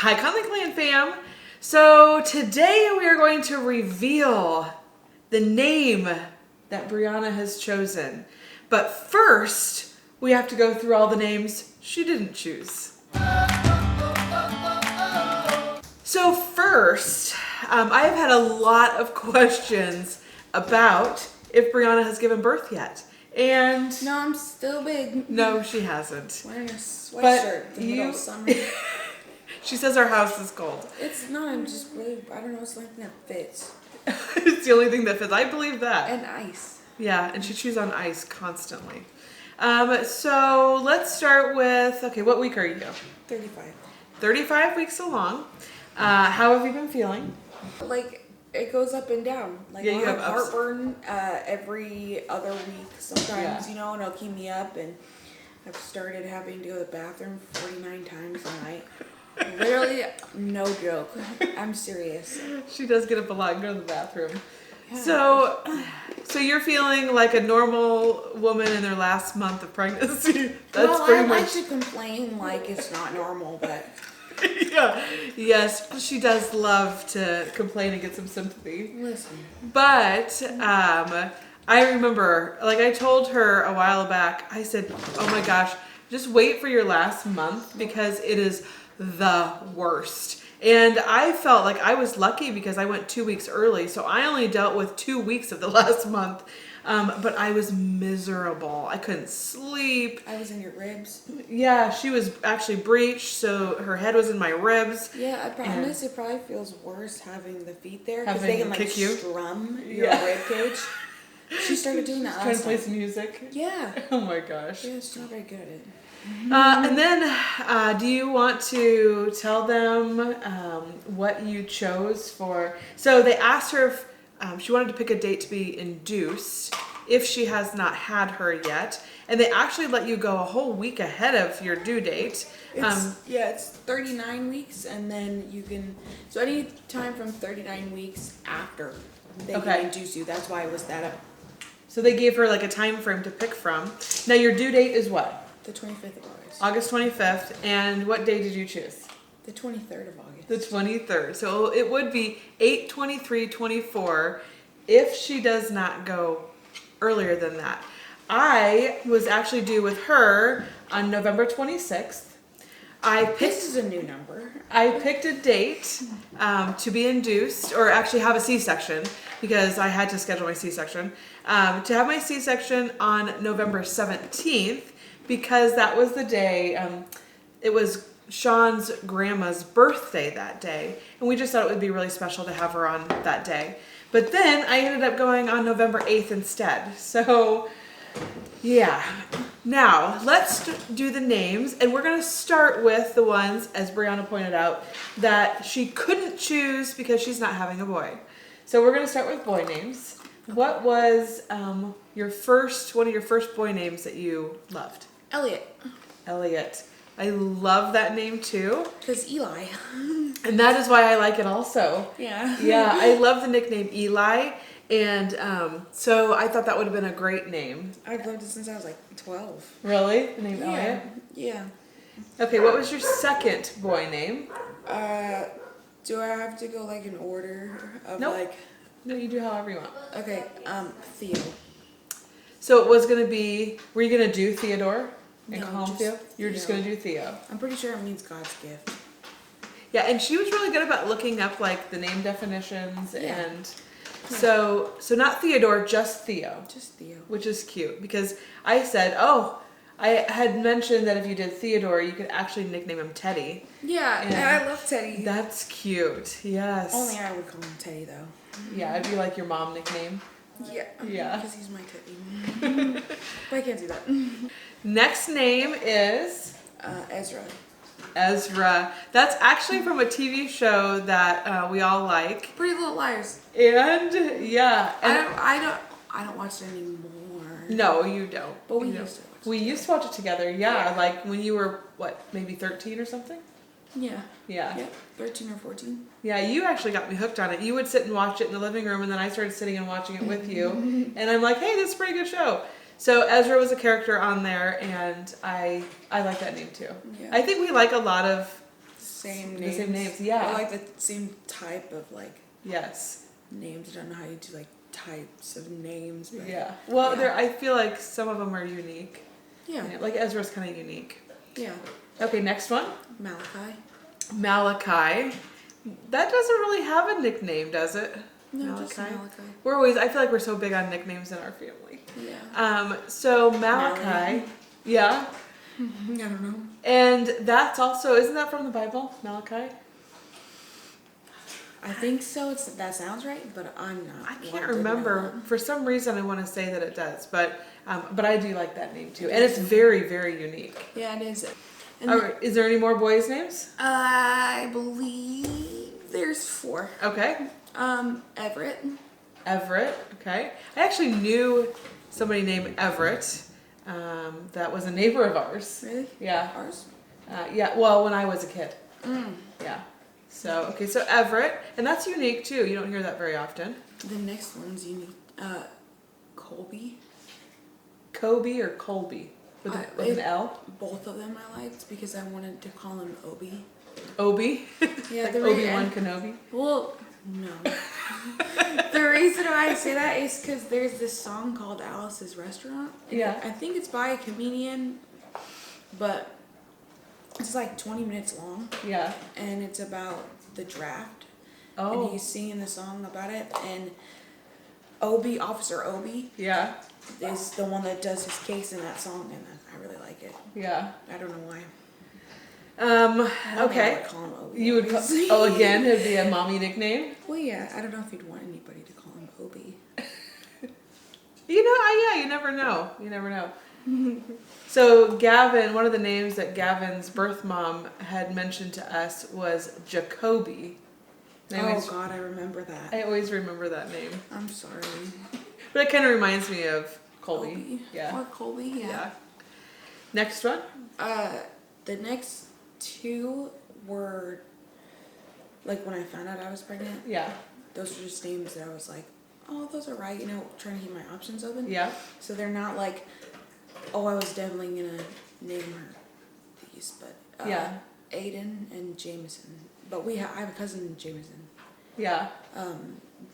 Hi, theconnleyclan fam. So today we are going to reveal the name that Breahna has chosen. But first, we have to go through all the names she didn't choose. So first, I have had a lot of questions about if Breahna has given birth yet. And no, I'm still big. No, she hasn't. Wearing a sweatshirt in the middle of summer. She says our house is cold. It's not, I'm just really, I don't know, it's something that fits. It's the only thing that fits. I believe that. And ice. Yeah, and she chews on ice constantly. So let's start with, okay, what week are you? 35. 35 weeks along. How have you been feeling? Like, it goes up and down. Like, Yeah, I'll you have have ups. heartburn every other week sometimes, Yeah. you know, and it'll keep me up. And I've started having to go to the bathroom 49 times a night. Literally, no joke. I'm serious. She does get up a lot and go to the bathroom. Yeah. So you're feeling like a normal woman in their last month of pregnancy. That's Well, pretty I like much. to complain like it's not normal, but Yeah. Yes, she does love to complain and get some sympathy. listen. But I remember, like I told her a while back, I said, oh my gosh, just wait for your last month because it is the worst. And I felt like I was lucky because I went 2 weeks early. So I only dealt with 2 weeks of the last month. But I was miserable. I couldn't sleep. I was in your ribs. Yeah, she was actually breached. So her head was in my ribs. Yeah, I promise it probably feels worse having the feet there because Having they can like kick you? strum your Yeah. rib cage. She started doing that Trying to last play time. some music. Yeah. Oh my gosh. Yeah, she's not very good at it. And then, do you want to tell them what you chose for? So they asked her if she wanted to pick a date to be induced if she has not had her yet. And they actually let you go a whole week ahead of your due date. It's 39 weeks, and then you can, so any time from 39 weeks after they Okay. can induce you. That's why it was that up. So they gave her like a time frame to pick from. Now your due date is what? The 25th of August. August 25th. And what day did you choose? The 23rd of August. The 23rd. So it would be 8/23/24 if she does not go earlier than that. I was actually due with her on November 26th. This is a new number. I picked a date to be induced, or actually have a C-section, because I had to schedule my C-section, to have my C-section on November 17th, because that was the day, it was Sean's grandma's birthday that day, and we just thought it would be really special to have her on that day. But then I ended up going on November 8th instead. So, yeah. Now, let's do the names, and we're going to start with the ones, as Breahna pointed out, that she couldn't choose because she's not having a boy. So we're going to start with boy names. What was one of your first boy names that you loved? Elliot. Elliot. I love that name too. Because Eli. And that is why I like it also. Yeah. Yeah, I love the nickname Eli. And so I thought that would have been a great name. I've loved it since I was like 12. Really? The name Elliot? Yeah. Okay, what was your second boy name? Do I have to go like in order of Nope. like? No, you do however you want. Okay, Theo. So it was going to be, were you going to do Theodore and No, call him just Theo? You were just Theo. going to do Theo. I'm pretty sure it means God's gift. Yeah, and she was really good about looking up like the name definitions Yeah. and so not Theodore, just Theo. Just Theo. Which is cute because I said, I had mentioned that if you did Theodore, you could actually nickname him Teddy. Yeah, And I love Teddy. That's cute. Yes. Only I would call him Teddy though. Yeah, it'd be like your mom nickname. Yeah. Yeah. Because he's my Teddy. But I can't do that. Next name is Ezra. Ezra. That's actually from a TV show that we all like. Pretty Little Liars. And yeah. And I don't watch it anymore. no, you don't. But we You don't. used to watch it. We used to watch it together. Yeah, like when you were maybe 13 or something? Yeah. Yeah. Yeah. 13 or 14. Yeah, you actually got me hooked on it. You would sit and watch it in the living room, and then I started sitting and watching it with you. And I'm like, hey, this is a pretty good show. So Ezra was a character on there, and I like that name too. Yeah. I think we like a lot of same the names. same names. Yeah. Or like the same type of like Yes. names. I don't know how you do like types of names. But Yeah. Well, yeah. I feel like some of them are unique. Yeah. You know, like Ezra's kind of unique. Yeah. Okay, next one. Malachi. Malachi. That doesn't really have a nickname, does it? No, just Malachi. I feel like we're so big on nicknames in our family. Yeah. So Malachi. Yeah. I don't know. And that's also, isn't that from the Bible, Malachi? I think so. That sounds right, but I'm not. I can't remember. For some reason, I want to say that it does, but I do like that name too, and it's very, very unique. Yeah, it is. Is there any more boys' names? I believe there's 4. Okay. Everett. Everett. Okay. I actually knew somebody named Everett. That was a neighbor of ours. Really? Yeah. Ours? Yeah. Well, when I was a kid. Mm. Yeah. So okay. So Everett, and that's unique too. You don't hear that very often. The next one's unique. Colby. Kobe or Colby with an L. Both of them I liked because I wanted to call him Obi. Obi. Yeah, like the Obi-Wan Kenobi. Well, no. The reason why I say that is because there's this song called Alice's Restaurant. Yeah. I think it's by a comedian, but it's like 20 minutes long. Yeah. And it's about the draft. Oh. And he's singing the song about it. And Officer Obi, Yeah. is the one that does his case in that song, and I really like it. Yeah. I don't know why. I don't know why I Okay. would call him Obi. You would call, again, it'd be a mommy nickname? Well, yeah, I don't know if you'd want anybody to call him Obi. You know, yeah, you never know. You never know. So Gavin, one of the names that Gavin's birth mom had mentioned to us was Jacoby. Oh God, I remember that. I always remember that name. I'm sorry. But it kind of reminds me of Colby. Colby. Yeah. Or Colby, yeah. Next one? The next 2 were, like when I found out I was pregnant, Yeah. those were just names that I was like, oh, those are right, you know, trying to keep my options open. Yeah. So they're not like, oh, I was definitely gonna name her these, but Yeah. Aiden and Jameson. But I have a cousin, Jameson. Yeah.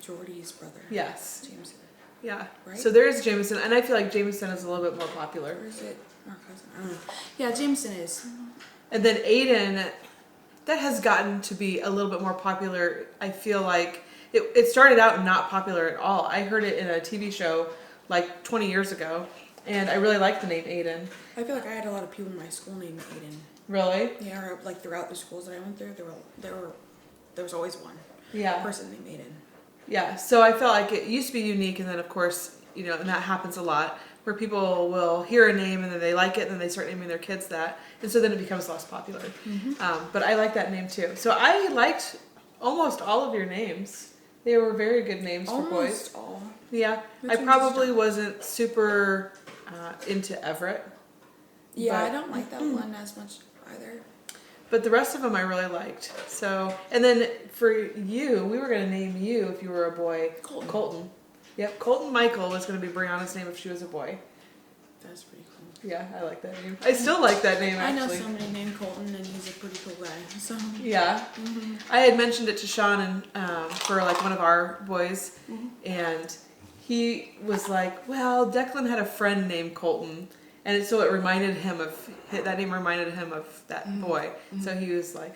Jordy's brother. Yes. Jameson. Yeah. Right? So there is Jameson, and I feel like Jameson is a little bit more popular. Or is it our cousin? I don't know. Yeah, Jameson is. And then Aiden, that has gotten to be a little bit more popular. I feel like it started out not popular at all. I heard it in a TV show like 20 years ago, and I really liked the name Aiden. I feel like I had a lot of people in my school named Aiden. Really? Yeah, or like throughout the schools that I went through, there was always one person named Aiden. Yeah, so I felt like it used to be unique, and then of course, you know, and that happens a lot, where people will hear a name and then they like it, and then they start naming their kids that, and so then it becomes less popular. But I like that name too. So I liked almost all of your names. They were very good names for boys. Almost all. Yeah, I probably wasn't super into Everett. Yeah, I don't like that one as much either. But the rest of them I really liked. So, and then for you, we were going to name you, if you were a boy, Colton. Yep, Colton Michael was going to be Breahna's name if she was a boy. That's pretty cool. Yeah, I like that name. I still like that name, actually. I know somebody named Colton, and he's a pretty cool guy. So yeah. I had mentioned it to Sean and for like one of our boys, and he was like, well, Declan had a friend named Colton. And so it reminded him of, that name reminded him of that boy. So he was like,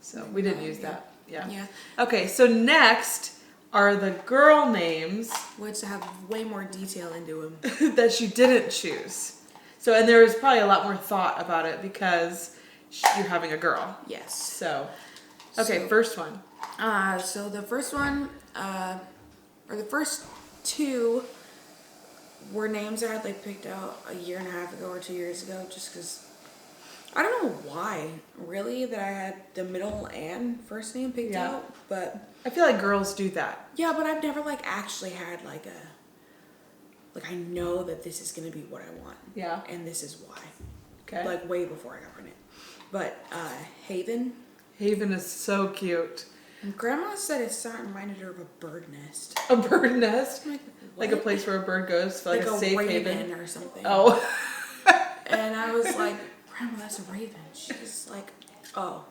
so we didn't use that. Yeah. Okay, so next are the girl names. Which have way more detail into them. That she didn't choose. So, and there was probably a lot more thought about it because you're having a girl. Yes. So, okay, first one. So the first one, or the first 2 were names that I had like picked out a year and a half ago or 2 years ago, just because I don't know why really that I had the middle and first name picked out, but I feel like girls do that. Yeah, but I've never like actually had like I know that this is gonna be what I want. Yeah. And this is why. Okay. Like way before I got pregnant. But Haven. Haven is so cute. And Grandma said it reminded her of a bird nest. A bird nest? Like a place where a bird goes for like a safe raven haven or something. Oh. And I was like, Grandma, that's a raven. She's like, oh.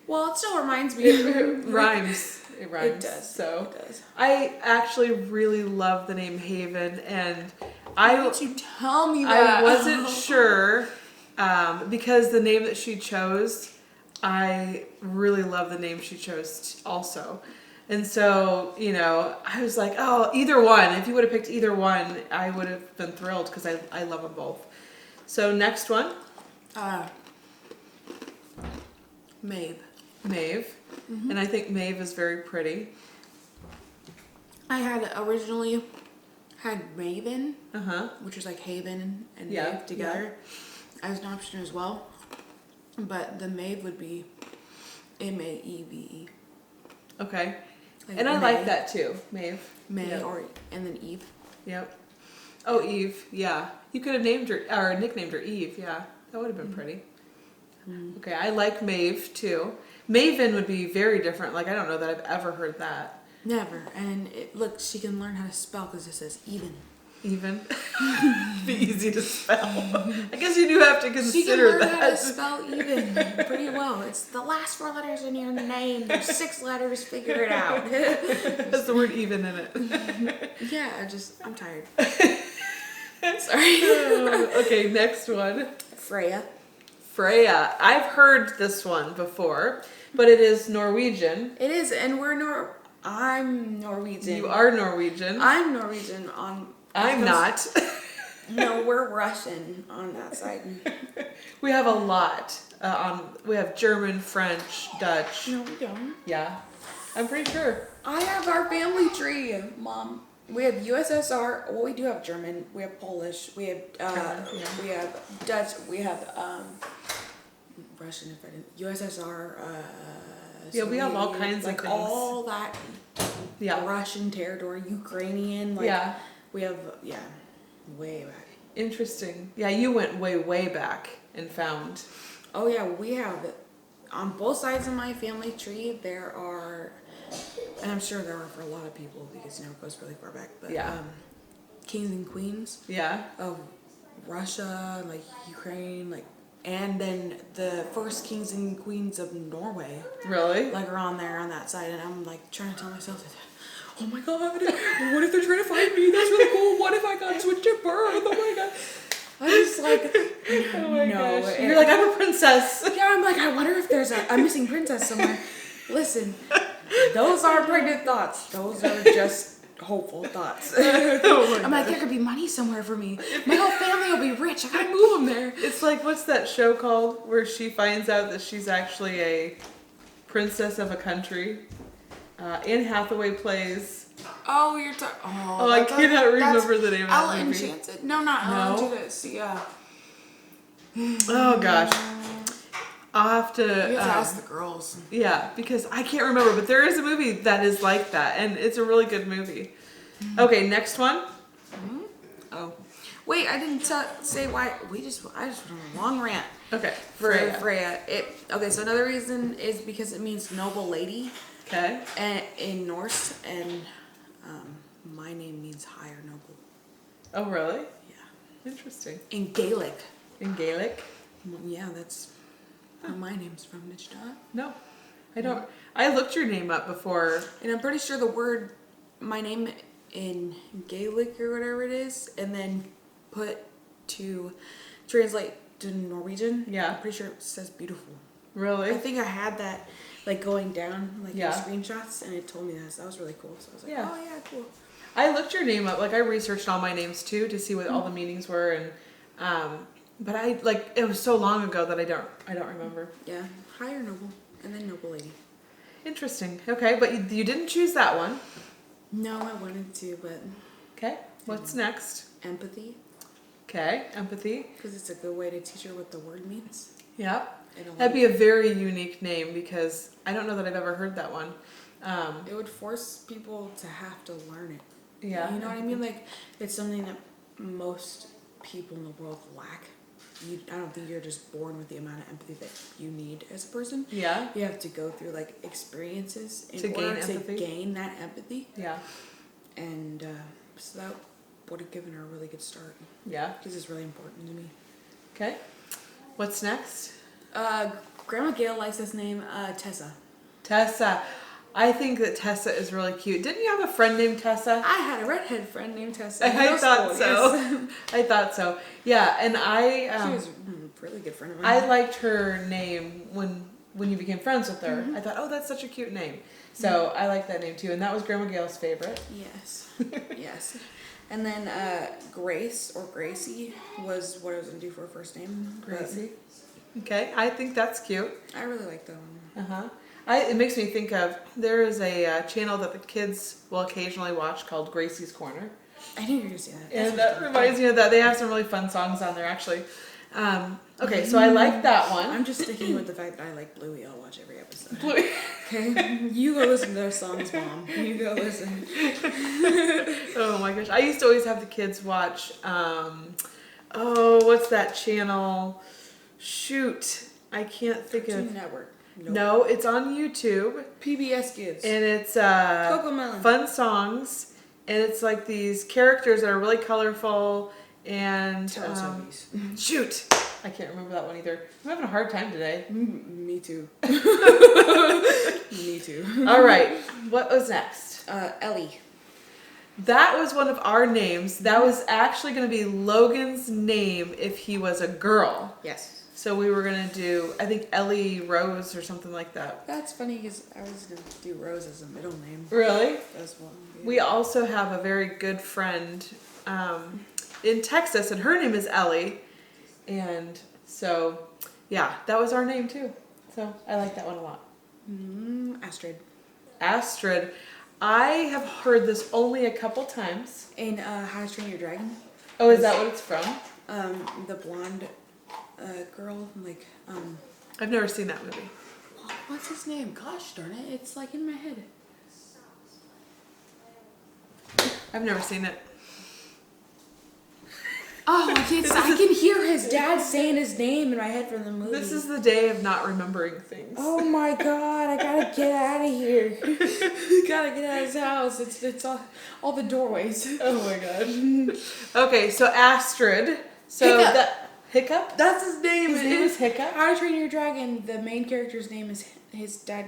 Well, it still reminds me. It rhymes. It rhymes. It does. So It does. I actually really love the name Haven, and Why didn't you tell me that? I wasn't sure because the name that she chose, I really love the name she chose also. And so, you know, I was like, oh, either one. If you would have picked either one, I would have been thrilled because I love them both. So next one. Maeve. Maeve. And I think Maeve is very pretty. I had originally had Maven, Uh-huh. which was like Haven and Yeah, Maeve together as an option as well. But the Maeve would be Maeve. Okay. Like And I May. like that too. Maeve. May Yep. and then Eve. Yep. Oh, Eve. Yeah. You could have named her or nicknamed her Eve. Yeah. That would have been pretty. Okay. I like Maeve too. Maven would be very different. Like, I don't know that I've ever heard that. Never. And look, she can learn how to spell because it says even. Even. Be easy to spell. I guess you do have to She can consider learn how to that. spell even pretty well. It's the last 4 letters in your name. There's 6 letters. Figure it out. Has the word even in it. Yeah, I'm tired. Sorry. Okay, next one. Freya. Freya. I've heard this one before, but it is Norwegian. It is, and I'm Norwegian. You are Norwegian. I'm Norwegian on. I'm not. No, we're Russian on that side. We have a lot. We have German, French, Dutch. No, we don't. Yeah, I'm pretty sure. I have our family tree, Mom. We have USSR. Well, we do have German. We have Polish. We have we have Dutch. We have Russian. If I didn't USSR. Yeah, we have all kinds of like things. all that. Yeah. Russian territory, Ukrainian. Like, Yeah. We have way back. Interesting. Yeah, you went way back and found. Oh yeah, we have on both sides of my family tree. There are, and I'm sure there are for a lot of people because it goes really far back. But Yeah. kings and queens Yeah. of Russia, like Ukraine, like, and then the first kings and queens of Norway, Really? like are on there on that side. And I'm like trying to tell myself that. Oh my god, what if they're trying to find me? That's really cool. What if I got switched at birth? Oh my god. I was like, Oh my no. gosh. And You're like, I'm a princess. yeah, I'm like, I wonder if there's a missing princess somewhere. Listen, those aren't pregnant thoughts. Those are just hopeful thoughts. I'm like, there could be money somewhere for me. My whole family will be rich. I gotta move them there. It's like, what's that show called where she finds out that she's actually a princess of a country? Anne Hathaway plays. Oh, you're talking. Oh, I cannot remember the name of that Ella movie. Enchanted? No, not Ella Enchanted. Yeah. Oh gosh. I'll have to. You have to ask the girls. Yeah, because I can't remember, but there is a movie that is like that, and it's a really good movie. Okay, next one. Oh, wait! I didn't say why. I just went on a long rant. Okay, For Freya. Freya. Okay, so another reason is because it means noble lady. Okay. And in Norse, and my name means higher noble. Oh, really? Yeah. Interesting. In Gaelic. In Gaelic? Yeah, that's where my name's from. Did you know that? No, I don't. I looked your name up before. And I'm pretty sure the word, my name in Gaelic or whatever it is, and then translate to Norwegian. Yeah. I'm pretty sure it says beautiful. Really? I think I had that like going down like Yeah. in screenshots, and it told me that. So that was really cool. So I was like, Yeah. oh yeah, cool. I looked your name up. Like, I researched all my names too to see what all the meanings were, and but I like it was so long ago that I don't remember. Yeah, higher noble, and then noble lady. Interesting. Okay, but you didn't choose that one. No, I wanted to, but Okay. What's next? empathy, Okay, empathy. because it's a good way to teach her what the word means. Yeah. It'll That'd be a very unique name because I don't know that I've ever heard that one. It would force people to have to learn it. Yeah. You know what I mean? Like, it's something that most people in the world lack. I don't think you're just born with the amount of empathy that you need as a person. Yeah. You have to go through, like, experiences To in gain order to empathy? gain that empathy. Yeah. And so that would have given her a really good start. Yeah. Because it's really important to me. Okay. What's next? Grandma Gail likes this name, Tessa. Tessa. I think that Tessa is really cute. Didn't you have a friend named Tessa? I had a redhead friend named Tessa. I thought so. Yes. I thought so. Yeah, and she was a really good friend of mine. I liked her name when you became friends with her. I thought, oh, that's such a cute name. So I like that name too, and that was Grandma Gail's favorite. Yes. Yes. And then Grace or Gracie was what I was gonna do for her first name. Gracie. Okay, I think that's cute. I really like that one. It makes me think of, there is a channel that the kids will occasionally watch called Gracie's Corner. I knew you were gonna say that. And that reminds me of that. They have some really fun songs on there, actually. Okay, so I like that one. I'm just sticking with the fact that I like Bluey. I'll watch every episode. Bluey. Okay? You go listen to those songs, Mom. You go listen. Oh my gosh. I used to always have the kids watch, what's that channel? Shoot. I can't think of. Cartoon Network. Nope. No, it's on YouTube. PBS Kids. And it's Cocomelon. fun songs. And it's like these characters that are really colorful and Teletubbies. Shoot. I can't remember that one either. I'm having a hard time today. Me too. Me too. All right. What was next? Ellie. That was one of our names. That was actually going to be Logan's name if he was a girl. Yes. So we were going to do, I think, Ellie Rose or something like that. That's funny because I was going to do Rose as a middle name. Really? That's one. Yeah. We also have a very good friend in Texas, and her name is Ellie. And so, yeah, that was our name too. So I like that one a lot. Astrid. Astrid. I have heard this only a couple times. In How to Train Your Dragon. Oh, is that what it's from? The blonde girl, like, I've never seen that movie. what's his name? Gosh darn it, it's like in my head. I've never seen it. Oh, I can hear his dad saying his name in my head from the movie. This is the day of not remembering things. Oh my god, I gotta get out of here. Gotta get out of his house. It's all the doorways. Oh my god. Okay, so Astrid. So Hiccup. Hiccup? That's his name. His name is Hiccup? How to Train Your Dragon, the main character's name is his dad.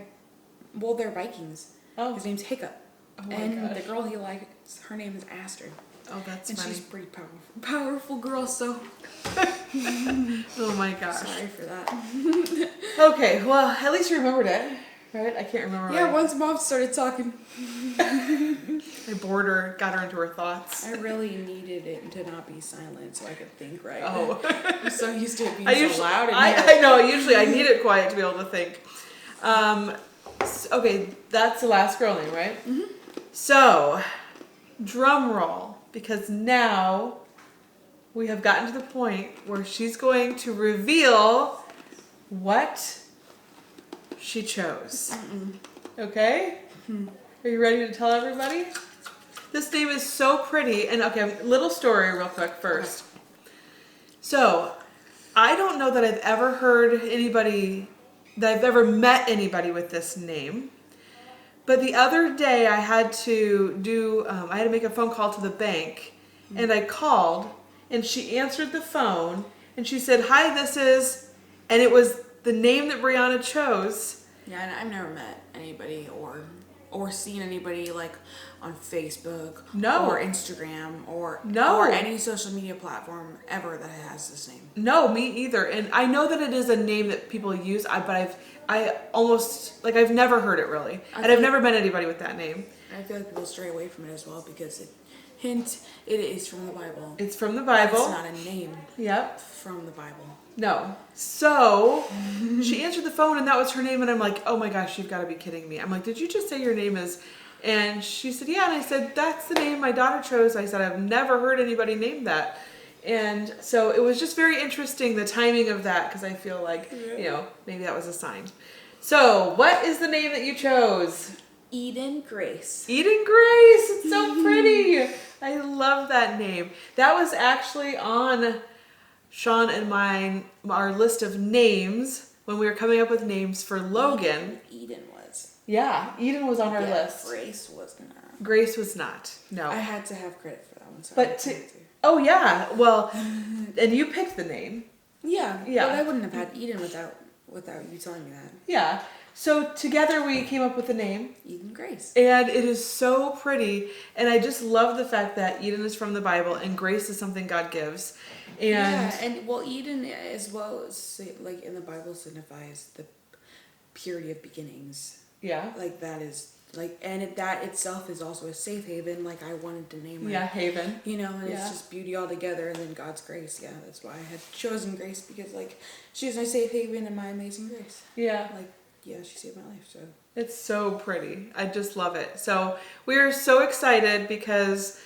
Well, they're Vikings. Oh. His name's Hiccup. Oh my and gosh. the girl he likes, her name is Astrid. Oh, that's And funny. she's a pretty powerful girl, so Oh my gosh. sorry for that. Okay, well, at least you remembered it, right? I can't remember. Yeah, once Mom started talking. I bored her, got her into her thoughts. I really needed it to not be silent so I could think right. Oh. I'm so used to it being so loud in here. I know, usually I need it quiet to be able to think. Okay, that's the last girl name, right? Mm-hmm. So, drum roll, because now we have gotten to the point where she's going to reveal what she chose. Okay? Are you ready to tell everybody? This name is so pretty. And okay, little story real quick first. So, I don't know that I've ever heard anybody, that I've ever met anybody with this name. But the other day I had to make a phone call to the bank, and I called, and she answered the phone, and she said, "Hi, this is," and it was the name that Breahna chose. Yeah, and I've never met anybody or seen anybody like on Facebook or Instagram or any social media platform ever that has this name. No, me either. And I know that it is a name that people use, but I've never heard it really. And I've never met anybody with that name. I feel like people stray away from it as well because it is from the Bible. It's from the Bible. It's not a name. Yep. From the Bible. No. So she answered the phone and that was her name, and I'm like, oh my gosh, you've got to be kidding me. I'm like, did you just say your name is? And she said, yeah. And I said, that's the name my daughter chose. I said, I've never heard anybody name that. And so it was just very interesting, the timing of that, because I feel like, maybe that was a sign. So what is the name that you chose? Eden Grace. Eden Grace. It's so pretty. I love that name. That was actually on Sean and our list of names when we were coming up with names for Logan. Eden was. Yeah, Eden was on our list. Grace was not. Grace was not. No. I had to have credit for that one. So oh yeah, well, and you picked the name. Yeah. Yeah. But I wouldn't have had Eden without without you telling me that. Yeah. So together we came up with the name. Eden Grace. And it is so pretty. And I just love the fact that Eden is from the Bible and grace is something God gives. And Yeah, and well, Eden as well, like in the Bible, signifies the purity of beginnings. yeah. Like that is like, and that itself is also a safe haven. Like I wanted to name it. Yeah, haven. You know, and Yeah. it's just beauty all together, and then God's grace. Yeah, that's why I had chosen Grace, because like she's my safe haven and my amazing grace. Yeah. Like, yeah, she saved my life. So It's so pretty. I just love it. So we are so excited because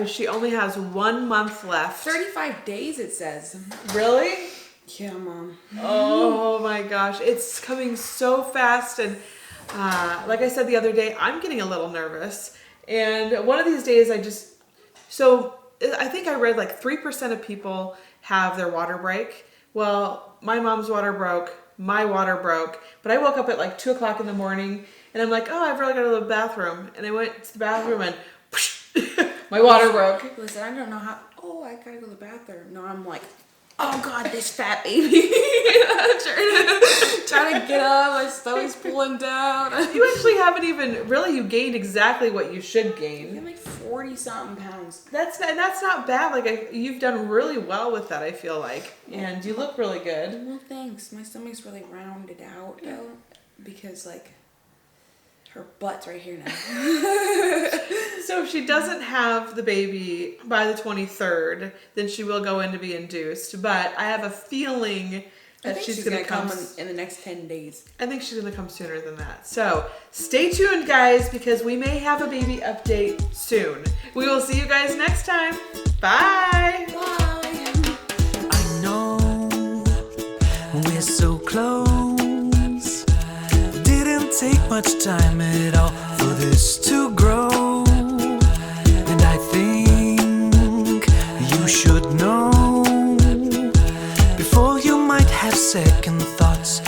she only has 1 month left. 35 days it says. Really? Yeah, Mom. Oh my gosh. It's coming so fast. And like I said the other day, I'm getting a little nervous. And one of these days so I think I read like 3% of people have their water break. Well, my mom's water broke. My water broke, but I woke up at like 2 o'clock in the morning and I'm like, oh, I've really got to go to the bathroom. And I went to the bathroom and my water broke. Listen, I don't know how. Oh, I gotta go to the bathroom. No, I'm like, oh God, this fat baby. Trying to get up, my stomach's pulling down. You actually haven't even, really, you gained exactly what you should gain. I'm like 40 something pounds. That's not bad. Like you've done really well with that, I feel like. And you look really good. Well, thanks. My stomach's really rounded out though, because like her butt's right here now. So if she doesn't have the baby by the 23rd, then she will go in to be induced. But I have a feeling I that think she's going to come in the next 10 days. I think she's going to come sooner than that. So stay tuned, guys, because we may have a baby update soon. We will see you guys next time. Bye. Bye. I know we're so close. Didn't take much time at all for this to grow. And I think you should know before you might have second thoughts.